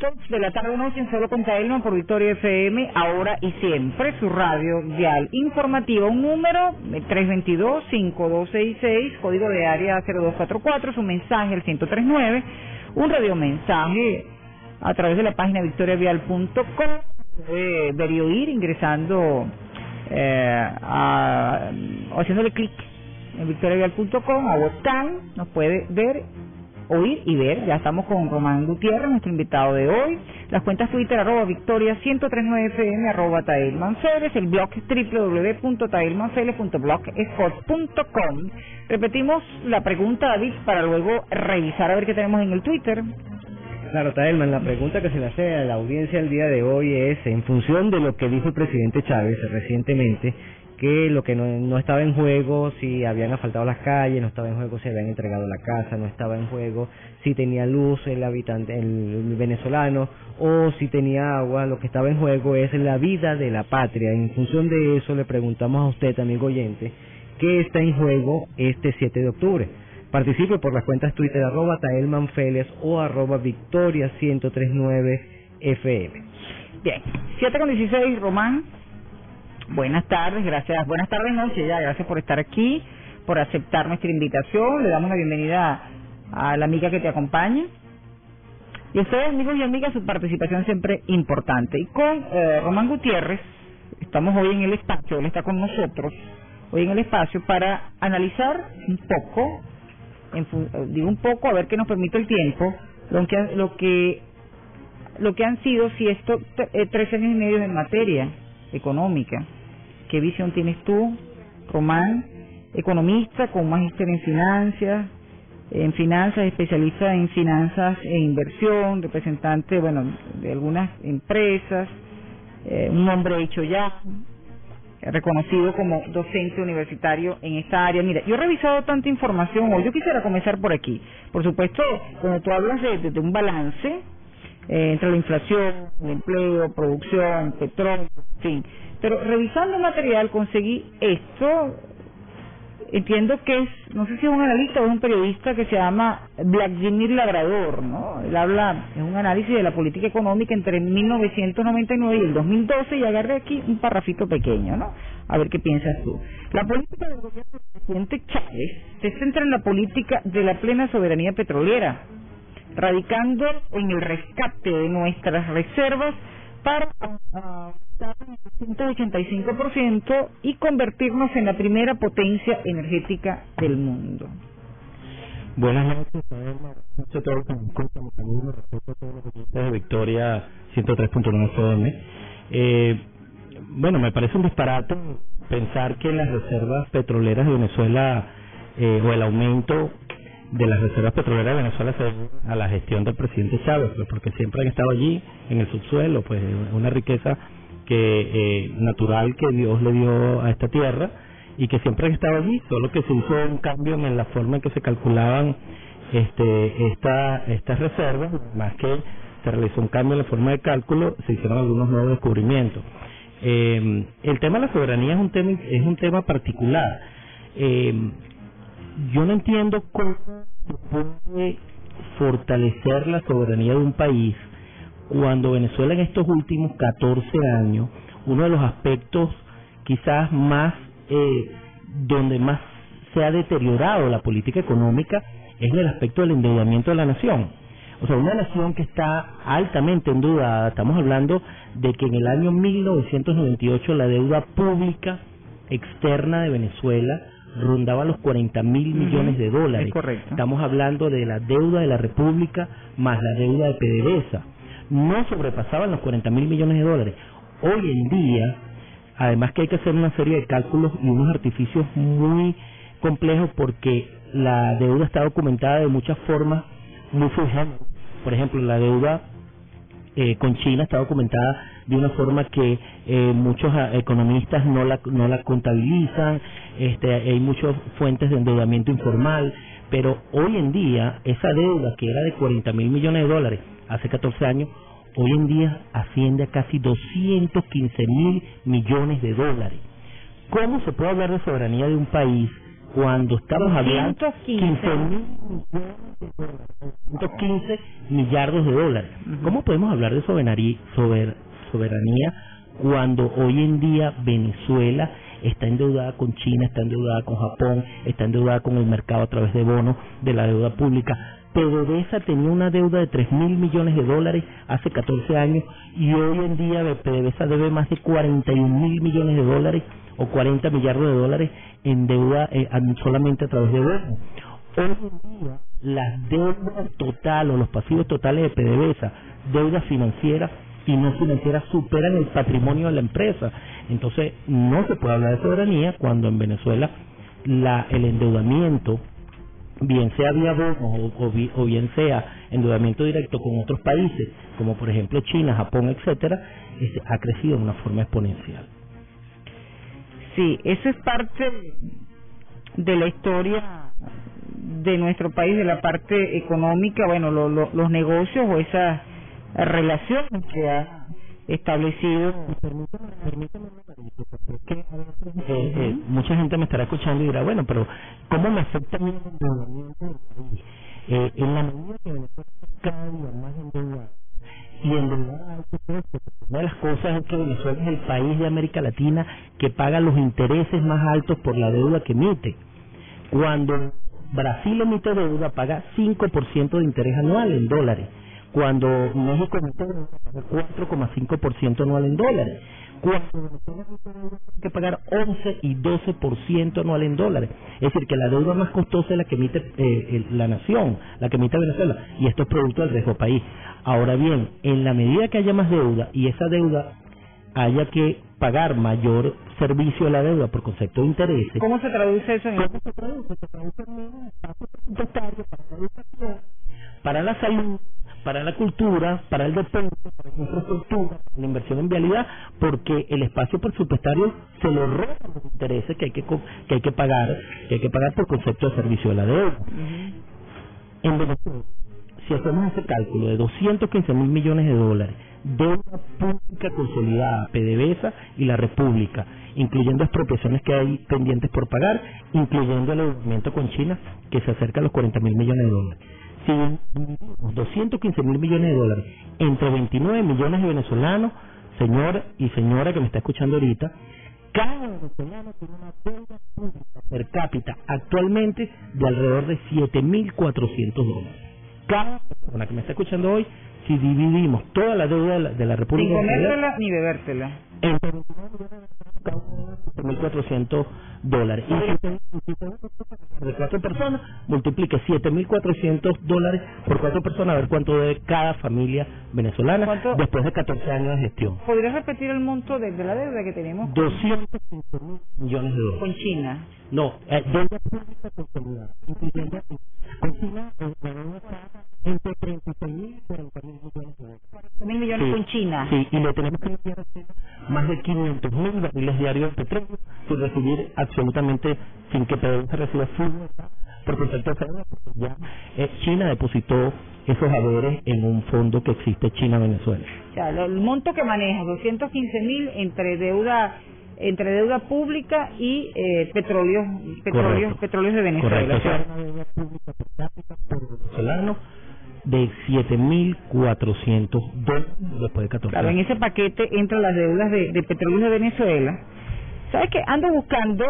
minutitos de la tarde-noche en Solo con Taelman por Victoria FM, ahora y siempre, su radio dial informativa. Un número 322-5266, código de área 0244, su mensaje al 1039, un radiomensaje a través de la página victoriavial.com. Puede ver y oír ingresando, haciéndole clic en victoriavial.com a webcam, nos puede ver, oír y ver. Ya estamos con Román Gutiérrez, nuestro invitado de hoy. Las cuentas Twitter, @victoria1039fm, @taelmanceles, el blog www.taelmanceles.blogspot.com. Repetimos la pregunta, David, para luego revisar a ver qué tenemos en el Twitter. Claro, Taelman, la pregunta que se le hace a la audiencia el día de hoy es, en función de lo que dijo el presidente Chávez recientemente, que lo que no estaba en juego si habían asfaltado las calles, no estaba en juego si habían entregado la casa, no estaba en juego si tenía luz el habitante, el venezolano, o si tenía agua. Lo que estaba en juego es la vida de la patria. En función de eso le preguntamos a usted, amigo oyente, ¿qué está en juego este 7 de octubre? Participe por las cuentas Twitter @taelmanfeles o @victoria1039fm. Bien, 7:16, Román. Buenas tardes, gracias. Buenas tardes, noche ya. Gracias por estar aquí, por aceptar nuestra invitación. Le damos la bienvenida a la amiga que te acompaña. Y ustedes, amigos y amigas, su participación siempre importante. Y con Román Gutiérrez, estamos hoy en el espacio, él está con nosotros, hoy en el espacio para analizar un poco, un poco, a ver qué nos permite el tiempo, lo que han sido, si esto, 13 años y medio en materia económica. ¿Qué visión tienes tú, Román, economista con magíster en finanzas, especialista en finanzas e inversión, representante, de algunas empresas, un hombre hecho ya, reconocido como docente universitario en esta área? Mira, yo he revisado tanta información hoy, yo quisiera comenzar por aquí. Por supuesto, cuando tú hablas de un balance entre la inflación, el empleo, producción, petróleo, en fin. Pero revisando el material conseguí esto. Entiendo que es, no sé si es un analista o es un periodista que se llama Vladimir Labrador, ¿no? Él habla, es un análisis de la política económica entre 1999 y el 2012, y agarré aquí un parrafito pequeño, ¿no? A ver qué piensas tú. La política del gobierno del presidente Chávez se centra en la política de la plena soberanía petrolera, radicando en el rescate de nuestras reservas para aumentar un 185% y convertirnos en la primera potencia energética del mundo. Buenas noches, mucho todo lo que me escuchan, respeto a todos los oyentes de Victoria 103.9 FM. Me parece un disparate pensar que las reservas petroleras de Venezuela, o el aumento de las reservas petroleras de Venezuela, se debe a la gestión del presidente Chávez, porque siempre han estado allí en el subsuelo, pues una riqueza que natural que Dios le dio a esta tierra y que siempre han estado allí, solo que se hizo un cambio en la forma en que se calculaban estas reservas, más que se realizó un cambio en la forma de cálculo, se hicieron algunos nuevos descubrimientos. El tema de la soberanía es un tema particular. Yo no entiendo cómo se puede fortalecer la soberanía de un país cuando Venezuela en estos últimos 14 años, uno de los aspectos quizás más, donde más se ha deteriorado la política económica, es en el aspecto del endeudamiento de la nación. O sea, una nación que está altamente endeudada. Estamos hablando de que en el año 1998 la deuda pública externa de Venezuela rondaba los 40.000 millones de dólares. Es correcto. Estamos hablando de la deuda de la República más la deuda de PDVSA. No sobrepasaban los 40.000 millones de dólares. Hoy en día, además que hay que hacer una serie de cálculos y unos artificios muy complejos, porque la deuda está documentada de muchas formas muy subjetivas. Por ejemplo, la deuda con China está documentada de una forma que muchos economistas no la contabilizan. Hay muchas fuentes de endeudamiento informal, pero hoy en día esa deuda que era de 40.000 millones de dólares hace 14 años, hoy en día asciende a casi 215.000 millones de dólares. ¿Cómo se puede hablar de soberanía de un país cuando estamos hablando 215 millardos de dólares. ¿Cómo podemos hablar de soberanía cuando hoy en día Venezuela está endeudada con China, está endeudada con Japón, está endeudada con el mercado a través de bonos de la deuda pública? PDVSA tenía una deuda de 3.000 millones de dólares hace 14 años y hoy en día PDVSA debe más de 41.000 millones de dólares o 40 millardos de dólares en deuda solamente a través de bonos. Hoy en día las deudas totales o los pasivos totales de PDVSA, deudas financieras y no financieras, superan el patrimonio de la empresa. Entonces no se puede hablar de soberanía cuando en Venezuela el endeudamiento, bien sea vía bonos o bien sea endeudamiento directo con otros países, como por ejemplo China, Japón, etcétera, ha crecido de una forma exponencial. Sí, eso es parte de la historia de nuestro país, de la parte económica, bueno, los negocios o esa relación que ha establecido. Mucha gente me estará escuchando y dirá, bueno, pero ¿cómo me afecta a mí el endeudamiento del país? En la medida que Venezuela cada día más endeudada y endeudada a alto precio, una de las cosas es que Venezuela es el país de América Latina que paga los intereses más altos por la deuda que emite. Cuando Brasil emite deuda, paga 5% de interés anual en dólares. Cuando México emite deuda, paga 4,5% anual en dólares. Cuando Venezuela emite deuda, tiene que pagar 11 y 12% anual en dólares. Es decir, que la deuda más costosa es la que emite la nación, la que emite Venezuela, y esto es producto del riesgo país. Ahora bien, en la medida que haya más deuda y esa deuda haya que pagar mayor servicio a la deuda por concepto de intereses. ¿Cómo se traduce eso? ¿Cómo se traduce? Se traduce en menos espacio presupuestario para la educación, para la salud, para la cultura, para el deporte, para la infraestructura, para la inversión en vialidad, porque el espacio presupuestario se lo roban los intereses que hay que pagar por concepto de servicio de la deuda. En Venezuela, si hacemos ese cálculo de 215.000 millones de dólares, deuda pública consolidada, PDVSA y la República, incluyendo expropiaciones que hay pendientes por pagar, incluyendo el endeudamiento con China, que se acerca a los 40.000 millones de dólares. Si dividimos 215.000 millones de dólares entre 29 millones de venezolanos, señor y señora que me está escuchando ahorita, cada venezolano tiene una deuda pública per cápita actualmente de alrededor de 7.400 dólares. Cada persona que me está escuchando hoy, si dividimos toda la deuda de la República... Sin comértela ni bebértela. Entre 29 millones de 7.400 dólares. Y si de 4 personas, multiplique 7.400 dólares por 4 personas, a ver cuánto debe cada familia venezolana después de 14 años de gestión. ¿Podrías repetir el monto de la deuda que tenemos? 215.000 millones de dólares. Con China. No, deuda pública consolidada. Incluyendo con China, la deuda está entre 36.000 y 40.000 millones de dólares. 40.000 millones con China. Sí, y le tenemos que enviar a China más de 500.000 barriles diarios de petróleo sin recibir absolutamente, sin que PDVSA reciba por concepto de deuda, porque ya China depositó esos haberes en un fondo que existe China-Venezuela. O sea, el monto que maneja, 215.000 entre deuda pública y petróleos de Venezuela. Correcto. O sea, una deuda pública per cápita por venezolano de 7.400 dólares después de 14 Claro, en ese paquete entran las deudas de petróleos de Venezuela. ¿Sabes qué? Ando buscando,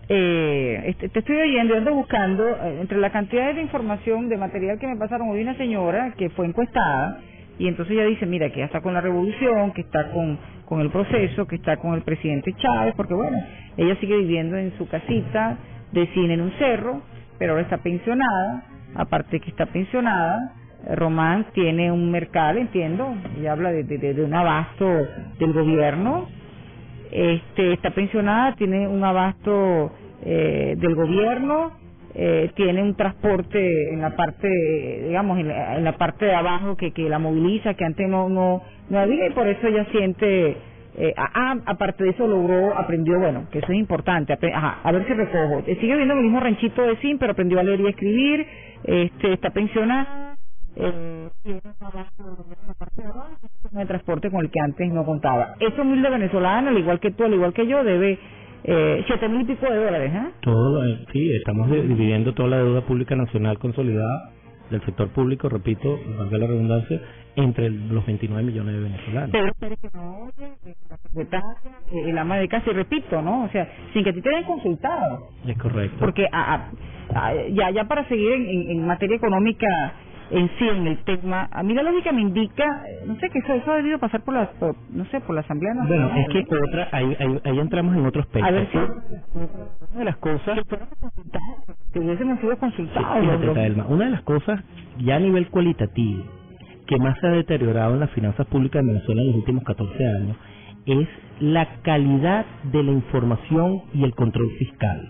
te estoy oyendo, ando buscando, entre la cantidad de información, de material que me pasaron hoy, una señora que fue encuestada, y entonces ella dice, mira, que ya está con la revolución, que está con el proceso, que está con el presidente Chávez, porque bueno, ella sigue viviendo en su casita de cine en un cerro, pero ahora está pensionada. Aparte que está pensionada, Román tiene un mercado, entiendo, y habla de un abasto del gobierno. Está pensionada, tiene un abasto del gobierno, tiene un transporte en la parte, digamos, en la parte de abajo que la moviliza, que antes no había, y por eso ella siente... aparte de eso aprendió, bueno, que eso es importante, a ver si recojo, sigue viviendo en el mismo ranchito de Sim, pero aprendió a leer y a escribir, está pensionada, tiene un transporte con el que antes no contaba. Esa humilde venezolana, al igual que tú, al igual que yo, debe $7,000 y pico de dólares, ¿eh? Sí, estamos dividiendo toda la deuda pública nacional consolidada del sector público, repito, valga la redundancia, entre los 29 millones de venezolanos. Pedro Pérez, que no oye, el ama de casa, y repito, ¿no? O sea, sin que a ti te hayan consultado. Es correcto. Porque ya para seguir en materia económica en sí, en el tema, a mí la lógica me indica, no sé, que eso ha debido pasar por la Asamblea Nacional. Bueno, es que ahí entramos en otro aspecto. A ver si una de las cosas que hubiésemos sido consultados. Fíjate, Tadelma, una de las cosas ya a nivel cualitativo que más se ha deteriorado en las finanzas públicas de Venezuela en los últimos 14 años es la calidad de la información y el control fiscal.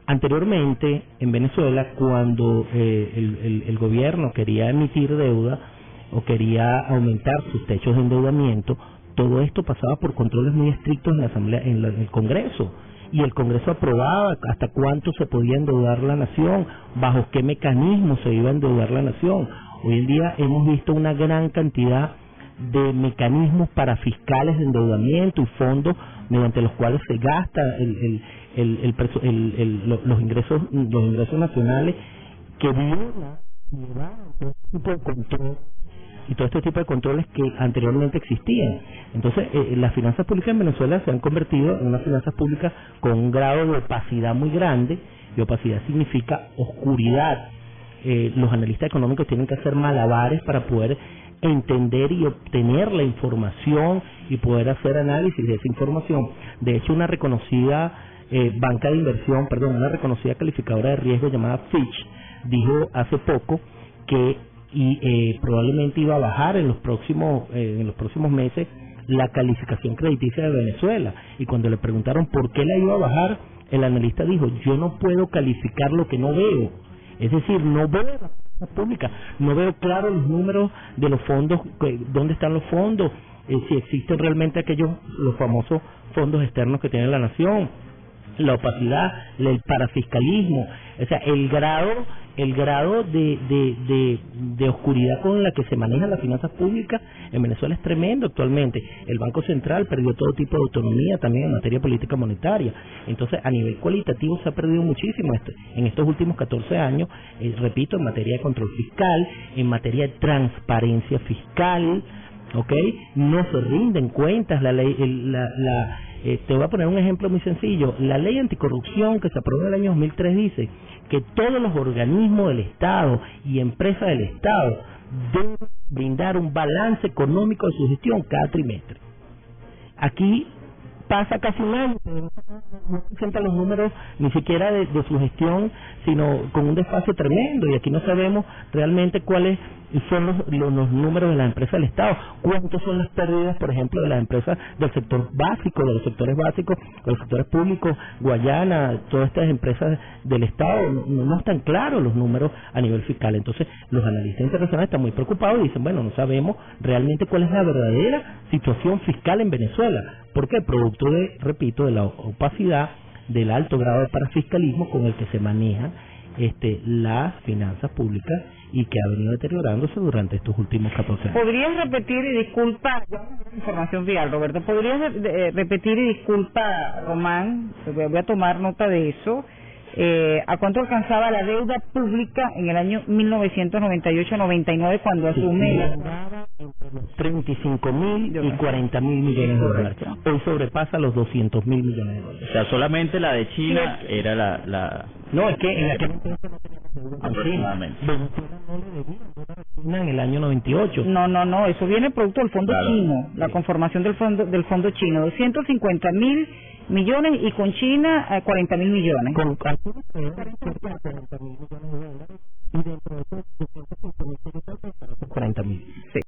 Anteriormente, en Venezuela, cuando el gobierno quería emitir deuda o quería aumentar sus techos de endeudamiento, todo esto pasaba por controles muy estrictos en la Asamblea, en el Congreso, y el Congreso aprobaba hasta cuánto se podía endeudar la nación, bajo qué mecanismos se iba a endeudar la nación. Hoy en día hemos visto una gran cantidad de mecanismos parafiscales de endeudamiento y fondos mediante los cuales se gasta los ingresos nacionales, que viola todo este tipo de control y todo este tipo de controles que anteriormente existían. Entonces, las finanzas públicas en Venezuela se han convertido en unas finanzas públicas con un grado de opacidad muy grande, y opacidad significa oscuridad. Los analistas económicos tienen que hacer malabares para poder entender y obtener la información y poder hacer análisis de esa información. De hecho, una reconocida banca de inversión, una reconocida calificadora de riesgo llamada Fitch, dijo hace poco que probablemente iba a bajar en los próximos meses la calificación crediticia de Venezuela. Y cuando le preguntaron por qué la iba a bajar, el analista dijo: yo no puedo calificar lo que no veo. Es decir, no veo las finanzas públicas, no veo claro los números de los fondos, dónde están los fondos, si existen realmente los famosos fondos externos que tiene la nación, la opacidad, el parafiscalismo, o sea, el grado de oscuridad con la que se manejan las finanzas públicas en Venezuela es tremendo actualmente. El Banco Central perdió todo tipo de autonomía también en materia política monetaria. Entonces, a nivel cualitativo se ha perdido muchísimo en estos últimos 14 años, repito, en materia de control fiscal, en materia de transparencia fiscal, ¿ok? No se rinden cuentas. La ley, te voy a poner un ejemplo muy sencillo. La ley anticorrupción que se aprobó en el año 2003 dice que todos los organismos del Estado y empresas del Estado deben brindar un balance económico de su gestión cada trimestre. Aquí pasa casi un año, no presentan los números ni siquiera de su gestión, sino con un desfase tremendo, y aquí no sabemos realmente cuáles son los números de las empresas del Estado, cuántos son las pérdidas, por ejemplo, de las empresas del sector básico, de los sectores básicos, de los sectores públicos, Guayana, todas estas empresas del Estado, no están claros los números a nivel fiscal. Entonces, los analistas internacionales están muy preocupados y dicen, bueno, no sabemos realmente cuál es la verdadera situación fiscal en Venezuela. ¿Por qué? Producto de la opacidad, del alto grado de parafiscalismo con el que se manejan las finanzas públicas y que ha venido deteriorándose durante estos últimos 14 años. ¿Podrías repetir y disculpa, información vial, Roberto, podrías repetir y disculpa, Román, voy a tomar nota de eso, a cuánto alcanzaba la deuda pública en el año 1998-99 cuando asume? 35.000 y 40.000 millones de dólares. Hoy sobrepasa los 200.000 millones de dólares. O sea, solamente la de China era la... No, es que en aquel momento no teníamos aproximadamente. Venezuela no le debía China en el año 98. No, eso viene producto del fondo chino, la conformación del fondo chino, 250.000 millones, y con China 40.000 millones. Con 40.000 millones de dólares, y dentro de esos 250.000 40.000. Sí.